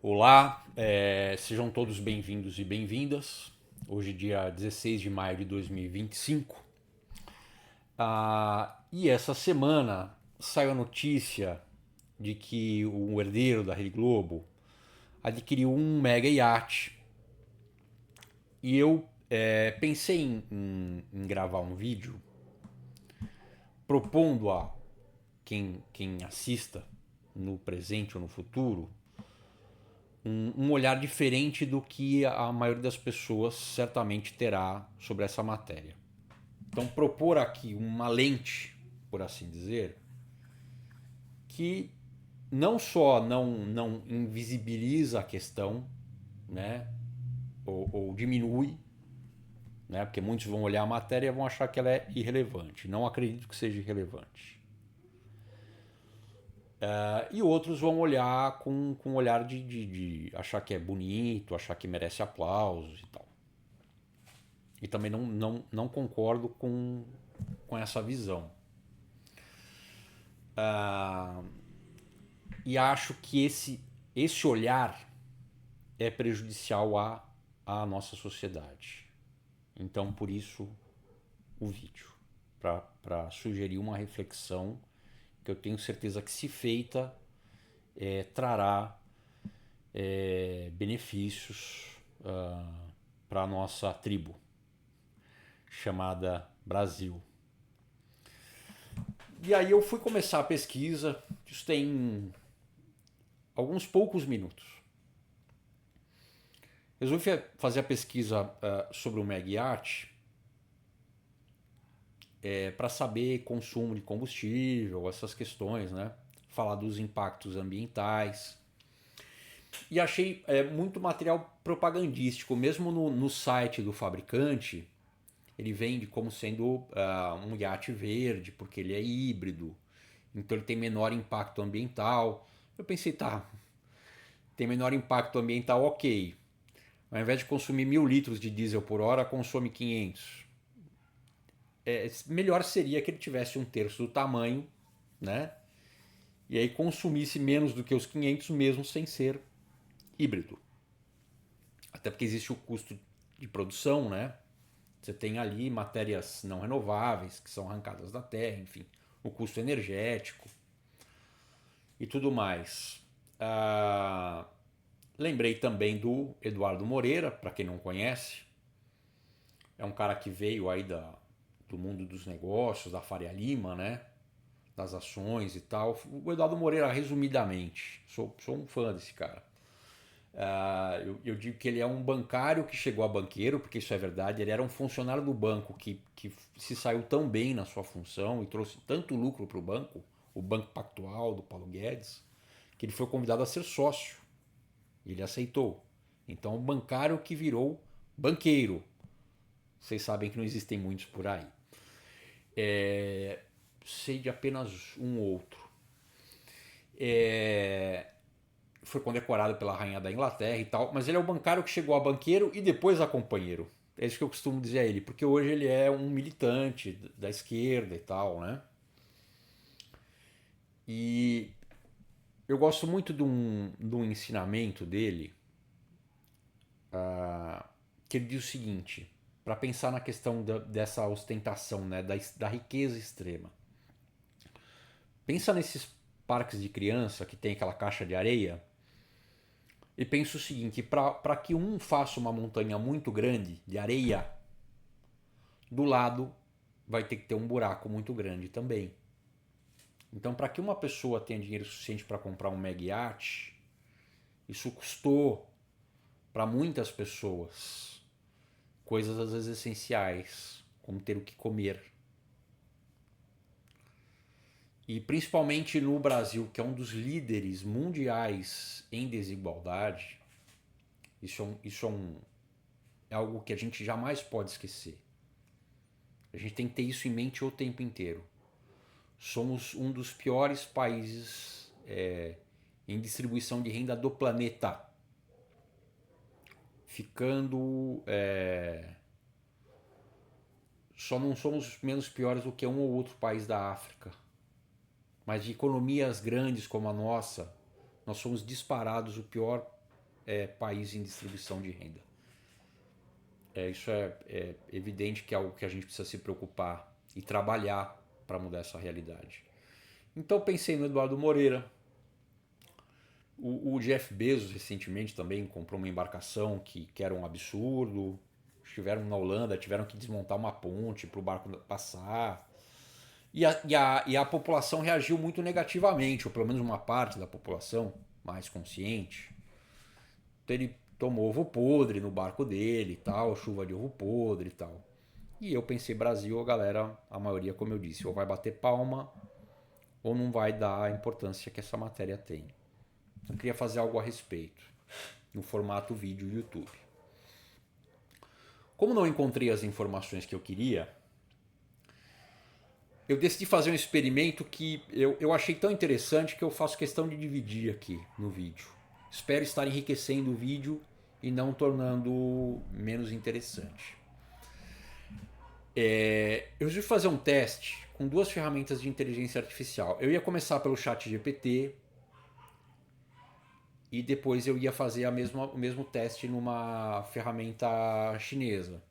Olá, sejam todos bem-vindos e bem-vindas. Hoje, dia 16 de maio de 2025. E essa semana saiu a notícia de que o herdeiro da Rede Globo adquiriu um mega iate. E eu pensei em gravar um vídeo propondo a quem assista no presente ou no futuro um olhar diferente do que a maioria das pessoas certamente terá sobre essa matéria. Então, propor aqui uma lente, por assim dizer, que não só não invisibiliza a questão, né, ou diminui, né, porque muitos vão olhar a matéria e vão achar que ela é irrelevante. Não acredito que seja irrelevante. E outros vão olhar com um olhar de achar que é bonito, achar que merece aplausos e tal. E também não concordo com essa visão. E acho que esse olhar é prejudicial à nossa sociedade. Então, por isso, o vídeo. Para sugerir uma reflexão que eu tenho certeza que, se feita, trará benefícios para a nossa tribo, chamada Brasil. E aí eu fui começar a pesquisa, isso tem alguns poucos minutos. Resolvi fazer a pesquisa sobre o MegYacht para saber consumo de combustível, essas questões, né? Falar dos impactos ambientais. E achei muito material propagandístico, mesmo no site do fabricante. Ele vende como sendo um iate verde, porque ele é híbrido, então ele tem menor impacto ambiental. Eu pensei, tá, tem menor impacto ambiental, ok. Ao invés de consumir 1.000 litros de diesel por hora, consome 500. Melhor seria que ele tivesse um terço do tamanho, né? E aí consumisse menos do que os 500 mesmo sem ser híbrido. Até porque existe o custo de produção, né? Você tem ali matérias não renováveis que são arrancadas da terra, enfim, o custo energético e tudo mais. Lembrei também do Eduardo Moreira, para quem não conhece. É um cara que veio aí do mundo dos negócios, da Faria Lima, né? Das ações e tal. O Eduardo Moreira, resumidamente, sou um fã desse cara. Eu digo que ele é um bancário que chegou a banqueiro, porque isso é verdade. Ele era um funcionário do banco que se saiu tão bem na sua função e trouxe tanto lucro para o Banco Pactual do Paulo Guedes, que ele foi convidado a ser sócio. E ele aceitou. Então, um bancário que virou banqueiro. Vocês sabem que não existem muitos por aí. Sei de apenas um outro. Foi condecorado pela rainha da Inglaterra e tal, mas ele é o bancário que chegou a banqueiro e depois a companheiro. É isso que eu costumo dizer a ele, porque hoje ele é um militante da esquerda e tal, né? E eu gosto muito de um ensinamento dele, que ele diz o seguinte, para pensar na questão dessa ostentação, né, da riqueza extrema. Pensa nesses parques de criança que tem aquela caixa de areia e pensa o seguinte, para que um faça uma montanha muito grande de areia, do lado vai ter que ter um buraco muito grande também. Então, para que uma pessoa tenha dinheiro suficiente para comprar um mega iate, isso custou para muitas pessoas coisas às vezes essenciais, como ter o que comer. E principalmente no Brasil, que é um dos líderes mundiais em desigualdade, é algo que a gente jamais pode esquecer. A gente tem que ter isso em mente o tempo inteiro. Somos um dos piores países em distribuição de renda do planeta. Ficando. Só não somos menos piores do que um ou outro país da África. Mas de economias grandes como a nossa, nós somos disparados o pior é país em distribuição de renda. Isso é evidente que é algo que a gente precisa se preocupar e trabalhar para mudar essa realidade. Então pensei no Eduardo Moreira. O Jeff Bezos recentemente também comprou uma embarcação que era um absurdo. Estiveram na Holanda, tiveram que desmontar uma ponte para o barco passar. E a população reagiu muito negativamente, ou pelo menos uma parte da população mais consciente. Então ele tomou ovo podre no barco dele e tal, chuva de ovo podre e tal. E eu pensei, Brasil, a galera, a maioria, como eu disse, ou vai bater palma ou não vai dar a importância que essa matéria tem. Então eu queria fazer algo a respeito, no formato vídeo YouTube. Como não encontrei as informações que eu queria, eu decidi fazer um experimento que eu achei tão interessante que eu faço questão de dividir aqui no vídeo. Espero estar enriquecendo o vídeo e não tornando menos interessante. Eu resolvi fazer um teste com 2 ferramentas de inteligência artificial. Eu ia começar pelo ChatGPT e depois eu ia fazer o mesmo teste numa ferramenta chinesa.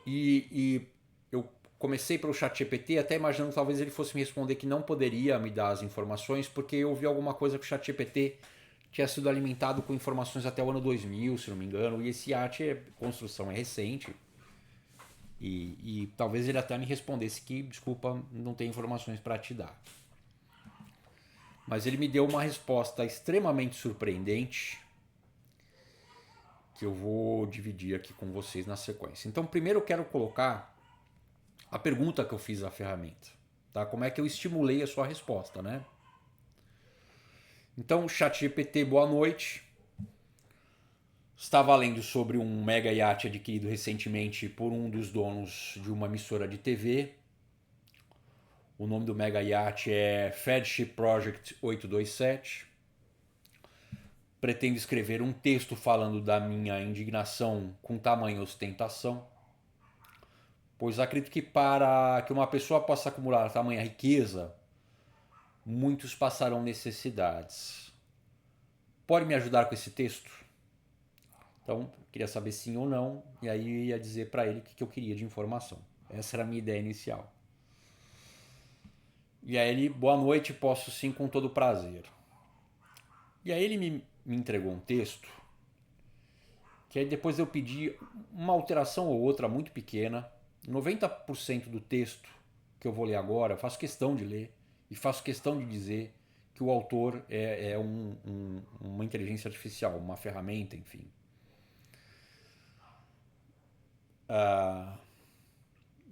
E eu comecei pelo ChatGPT até imaginando que talvez ele fosse me responder que não poderia me dar as informações porque eu vi alguma coisa que o ChatGPT tinha sido alimentado com informações até o ano 2000, se não me engano, e esse construção é recente. E talvez ele até me respondesse que, desculpa, não tem informações para te dar. Mas ele me deu uma resposta extremamente surpreendente que eu vou dividir aqui com vocês na sequência. Então, primeiro eu quero colocar a pergunta que eu fiz à ferramenta. Tá? Como é que eu estimulei a sua resposta, né? Então, ChatGPT, boa noite. Estava lendo sobre um mega iate adquirido recentemente por um dos donos de uma emissora de TV. O nome do mega iate é Fedship Project 827. Pretendo escrever um texto falando da minha indignação com tamanha ostentação, pois acredito que para que uma pessoa possa acumular tamanha riqueza, muitos passarão necessidades. Pode me ajudar com esse texto? Então, queria saber sim ou não, e aí eu ia dizer para ele o que eu queria de informação. Essa era a minha ideia inicial. E aí ele, boa noite, posso sim com todo prazer. E aí ele me entregou um texto, que aí depois eu pedi uma alteração ou outra muito pequena. 90% do texto que eu vou ler agora, eu faço questão de ler e faço questão de dizer que o autor é uma inteligência artificial, uma ferramenta, enfim.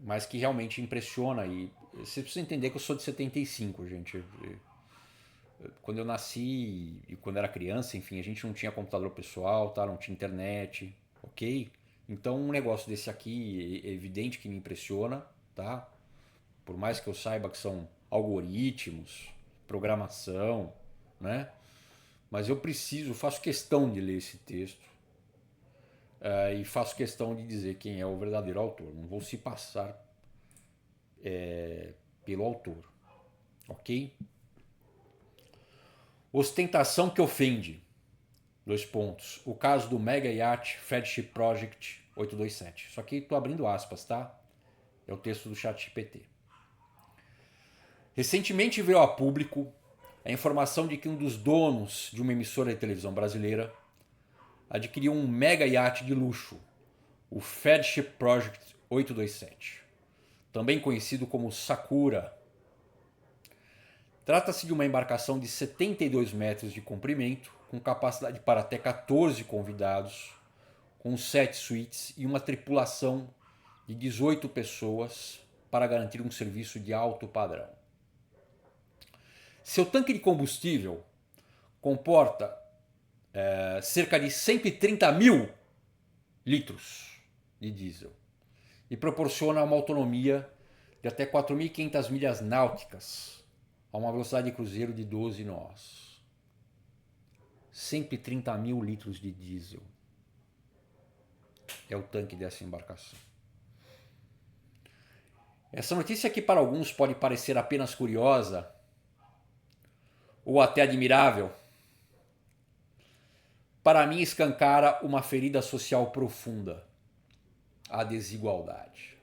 Mas que realmente impressiona. E você precisa entender que eu sou de 75, gente. Quando eu nasci e quando era criança, enfim, a gente não tinha computador pessoal, tá? Não tinha internet, ok? Então um negócio desse aqui é evidente que me impressiona, tá? Por mais que eu saiba que são algoritmos, programação, né? Mas eu faço questão de ler esse texto e faço questão de dizer quem é o verdadeiro autor. Não vou se passar pelo autor, ok? Ostentação que ofende. 2 pontos. O caso do Mega Yacht Fedship Project 827. Isso aqui estou abrindo aspas, tá? É o texto do ChatGPT. Recentemente veio a público a informação de que um dos donos de uma emissora de televisão brasileira adquiriu um mega iate de luxo, o Fedship Project 827, também conhecido como Sakura. Trata-se de uma embarcação de 72 metros de comprimento, com capacidade para até 14 convidados, com 7 suítes e uma tripulação de 18 pessoas para garantir um serviço de alto padrão. Seu tanque de combustível comporta cerca de 130 mil litros de diesel e proporciona uma autonomia de até 4.500 milhas náuticas a uma velocidade de cruzeiro de 12 nós. 130 mil litros de diesel é o tanque dessa embarcação. Essa notícia que para alguns pode parecer apenas curiosa ou até admirável, para mim escancara uma ferida social profunda, a desigualdade.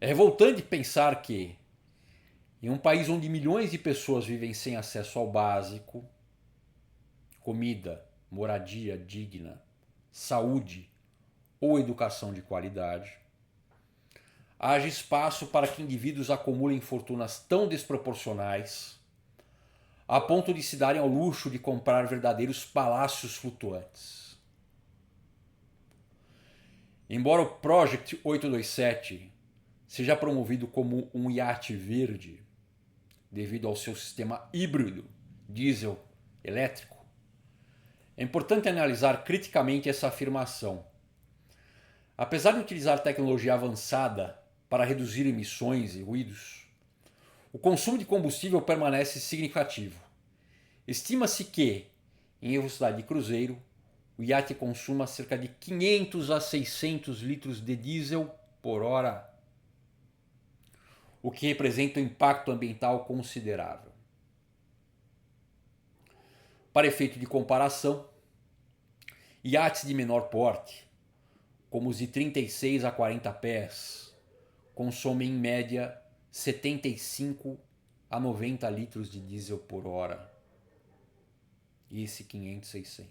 É revoltante pensar que, em um país onde milhões de pessoas vivem sem acesso ao básico, comida, moradia digna, saúde ou educação de qualidade, haja espaço para que indivíduos acumulem fortunas tão desproporcionais a ponto de se darem ao luxo de comprar verdadeiros palácios flutuantes. Embora o Project 827 seja promovido como um iate verde, devido ao seu sistema híbrido diesel-elétrico, é importante analisar criticamente essa afirmação. Apesar de utilizar tecnologia avançada para reduzir emissões e ruídos, o consumo de combustível permanece significativo. Estima-se que, em velocidade de cruzeiro, o iate consuma cerca de 500 a 600 litros de diesel por hora, o que representa um impacto ambiental considerável. Para efeito de comparação, iates de menor porte, como os de 36 a 40 pés, consomem em média 75 a 90 litros de diesel por hora. E esse 500, 600.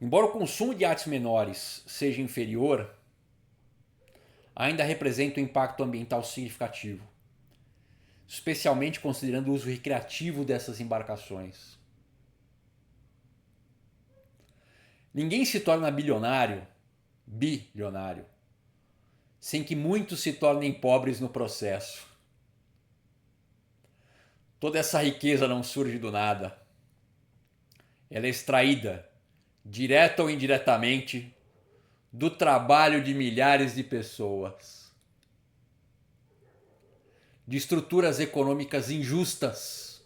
Embora o consumo de iates menores seja inferior, ainda representa um impacto ambiental significativo, especialmente considerando o uso recreativo dessas embarcações. Ninguém se torna bilionário, sem que muitos se tornem pobres no processo. Toda essa riqueza não surge do nada. Ela é extraída, direta ou indiretamente, do trabalho de milhares de pessoas, de estruturas econômicas injustas,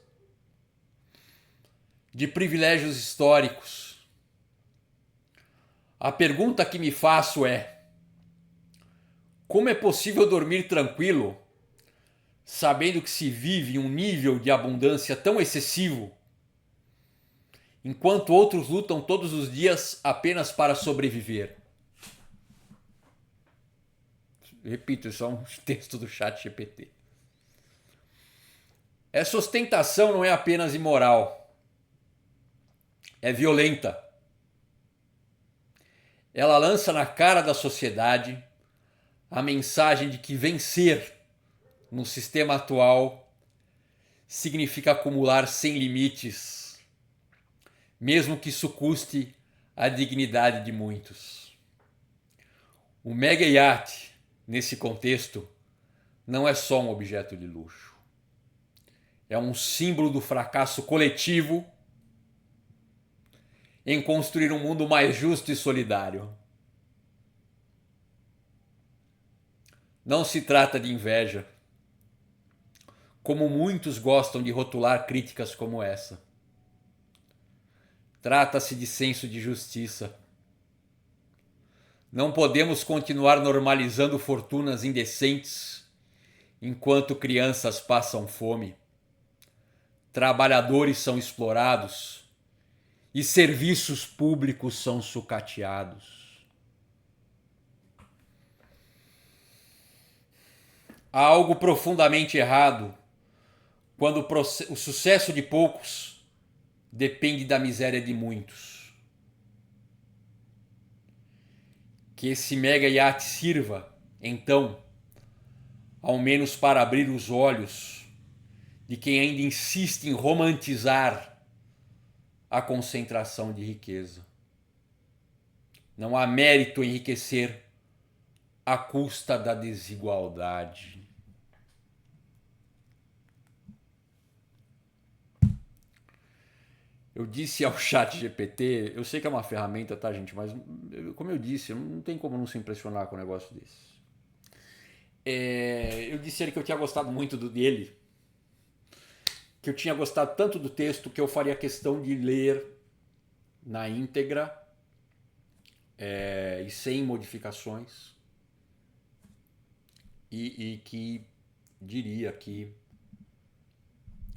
de privilégios históricos. A pergunta que me faço é: como é possível dormir tranquilo, sabendo que se vive um nível de abundância tão excessivo, enquanto outros lutam todos os dias apenas para sobreviver? Repito, isso é um texto do ChatGPT. Essa ostentação não é apenas imoral, é violenta. Ela lança na cara da sociedade a mensagem de que vencer no sistema atual significa acumular sem limites, mesmo que isso custe a dignidade de muitos. O mega iate, nesse contexto, não é só um objeto de luxo. É um símbolo do fracasso coletivo em construir um mundo mais justo e solidário. Não se trata de inveja, como muitos gostam de rotular críticas como essa. Trata-se de senso de justiça. Não podemos continuar normalizando fortunas indecentes enquanto crianças passam fome, trabalhadores são explorados e serviços públicos são sucateados. Há algo profundamente errado quando o sucesso de poucos depende da miséria de muitos. Que esse mega iate sirva, então, ao menos para abrir os olhos de quem ainda insiste em romantizar a concentração de riqueza. Não há mérito em enriquecer à custa da desigualdade. Eu disse ao ChatGPT, eu sei que é uma ferramenta, tá, gente? Mas, como eu disse, não tem como não se impressionar com um negócio desse. Eu disse a ele que eu tinha gostado muito dele, que eu tinha gostado tanto do texto que eu faria questão de ler na íntegra e sem modificações, e que diria que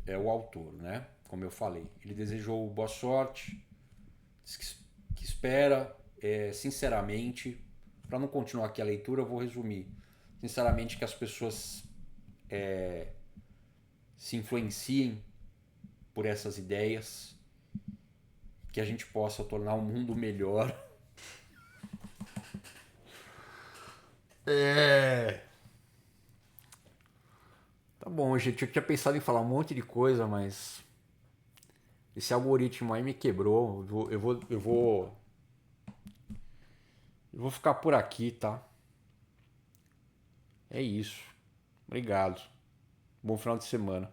é o autor, né? como eu falei. Ele desejou boa sorte, disse que espera, sinceramente, para não continuar aqui a leitura, eu vou resumir. Sinceramente, que as pessoas se influenciem por essas ideias, que a gente possa tornar o mundo melhor. Tá bom, gente, eu tinha pensado em falar um monte de coisa, mas esse algoritmo aí me quebrou. Eu vou ficar por aqui, tá? É isso. Obrigado. Bom final de semana.